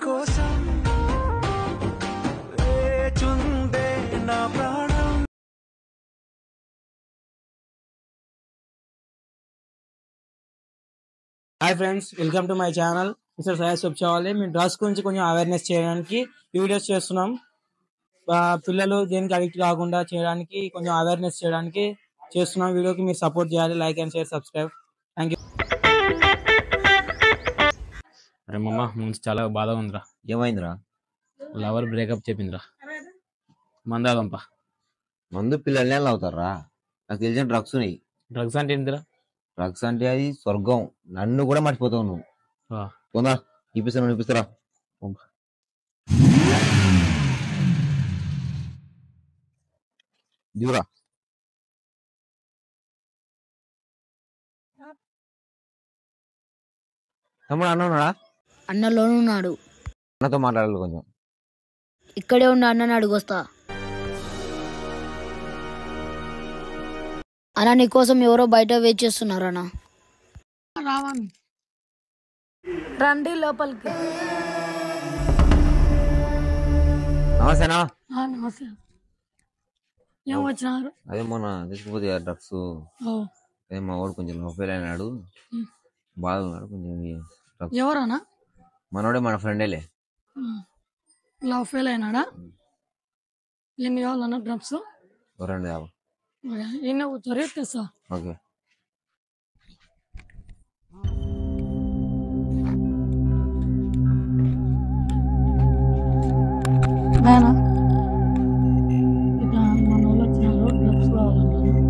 కోసం వేచుందే నా ప్రాణం. Hi friends, welcome to my channel mister Syed సుబ్చావాలి. మేము డ్రగ్స్ గురించి కొంచెం అవేర్నెస్ చేయడానికి ఈ వీడియోస్ చేస్తున్నాం. పిల్లలు దేనికి అడిక్ట్ కాకుండా చేయడానికి కొంచెం అవేర్నెస్ చేయడానికి చేస్తున్నాం. వీడియోకి మీరు సపోర్ట్ చేయాలి, like and share, subscribe. Thank you. అరే మమ్మ, ముందు చాలా బాధగా ఉందిరా. ఏమైందిరా? Lover breakup చెప్పిందిరా. మందాదంప మందు పిల్లల్ని ఎలా అవుతారా? నాకు తెలిసిన డ్రగ్స్ ఉన్నాయి. డ్రగ్స్ అంటే ఏంటిరా? డ్రగ్స్ అంటే అది స్వర్గం. నన్ను కూడా మర్చిపోతావు నువ్వు. తొందర ఇప్పిస్తారా? దిగురా. తమ్ముడు అన్న ఉన్నాడా? అన్నలోనున్నాడు. అన్నతో మాట్లాడాలి కొంచెం. ఇక్కడే ఉన్న అన్నని అడుగొస్తా. అన్న, నీకోసం ఎవరో బయట వెయిట్ చేస్తున్నారు అన్న. రావని రండి లోపలికి. నమస్తేనా? నమస్తే. ఏం వచ్చినారు? అదే మొన్న తీసుకుపోతే డ్రగ్స్. అదే మా వాడు కొంచెం ఫెయిల్ అయినాడు, బాధ ఉన్నాడు కొంచెం. ఎవరన్నా? మనోడే, మన ఫ్రెండేలే. Love fail అయినాడా? ఎన్ని కావాలన్నా డ్రగ్స్? 250. ఎన్ని కూర్చోరు తెస్తా. ఓకే. ఇట్లా మన వాళ్ళు వచ్చినారు, డ్రగ్స్ కావాలన్నారు.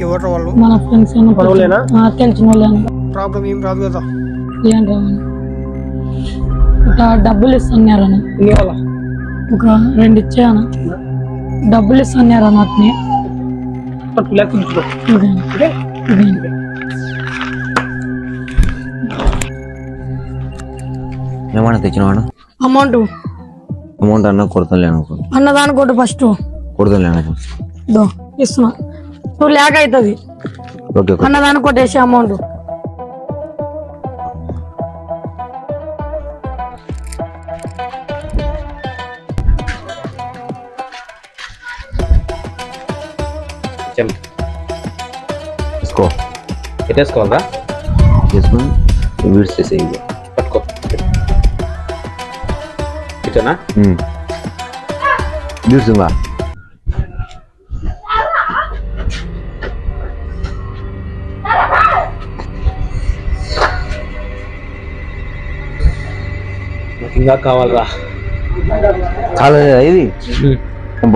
ఎవరు వాళ్ళు? మన ఫ్రెండ్స్ తెలిసిన వాళ్ళేనా? ప్రాబ్లం ఏం రాదు కదా. ఏం రావని ఇట్లా డబ్బులు ఇస్తున్నారన్న. ఒక 2 ఇచ్చాయన. డబ్బులు ఇస్తున్నారన్న అతని. ఏమన్నా తెచ్చినవాడు? అమౌంట్ అన్న కొడతలేను. అన్నదాని కొట్టు ఫస్ట్. కొడతలేను. ఇస్తున్నా. నువ్వు లేక అవుతుంది. అన్నదాని కొట్టేసి అమౌంట్. తీసుకో. ఎట్టేసుకోవాలా? తీసుకుని వీడ్స్ చేసేయి. పట్టుకో. ఇటనా? వీడ్స్ ఉందా? ఇంకా కావాలరా? కాలేదా ఇది?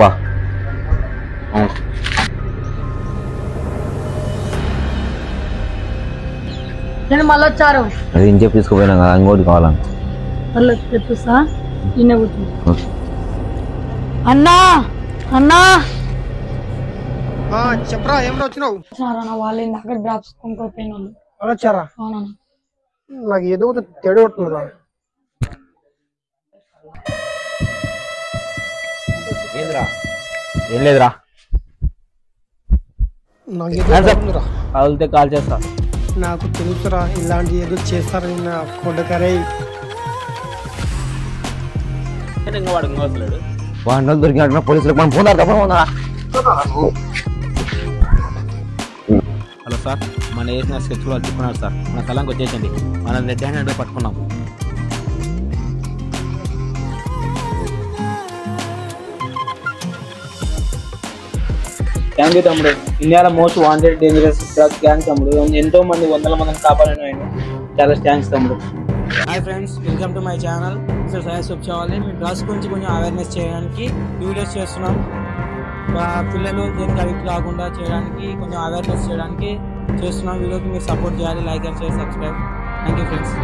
బా నేను మళ్ళీ వచ్చారు. అది ఇంకే తీసుకుపోయినా కదా, ఇంకోటి కావాలని. మళ్ళీ తెప్పిస్తా. నిన్న కూర్చుంది. అన్నా అన్నా చెప్పరా, ఏం వచ్చినావు? వాళ్ళు ఇందాక డ్రాప్స్ కొనుక్కోపోయిన వాళ్ళు. వచ్చారా? అవునా? నాకు ఏదో తేడా కొట్టుకుందా. ఏం లేదురా. నాకు ఏదో కావాలితే కాల్ చేస్తా. నాకు తెలుసురా, ఇలాంటి ఏదో చేస్తారని నా కొండకరే. ఇంకా వాడు ఇంకా వస్తలేడు. వాడిని దొరికినట్టు పోలీసులకు మనం ఫోన్ తప్ప ఉందా? హలో సార్, మన వేసిన స్కెచ్ వాళ్ళు చెప్పుకున్నారు సార్. మన స్థలానికి వచ్చేసింది. మనం రెడ్ హ్యాండ్ పట్టుకున్నాం. థ్యాంక్ యూ తమ్ముడు. ఇండియాలో most wanted dangerous drug gang తమ్ముడు. ఎంతో మంది, 100 మందిని కాపాడిన చాలా థ్యాంక్స్ తమ్ముడు. Hi friends, welcome to my channel mister Syed సుబ్చావాలి. మేము డ్రగ్స్ గురించి కొంచెం అవేర్నెస్ చేయడానికి వీడియోస్ చేస్తున్నాం. పిల్లలు దేనికి అడిక్ట్ కాకుండా చేయడానికి కొంచెం అవేర్నెస్ చేయడానికి చేస్తున్నాం. వీడియోకి మీరు సపోర్ట్ చేయాలి, like and share, subscribe. Thank you friends.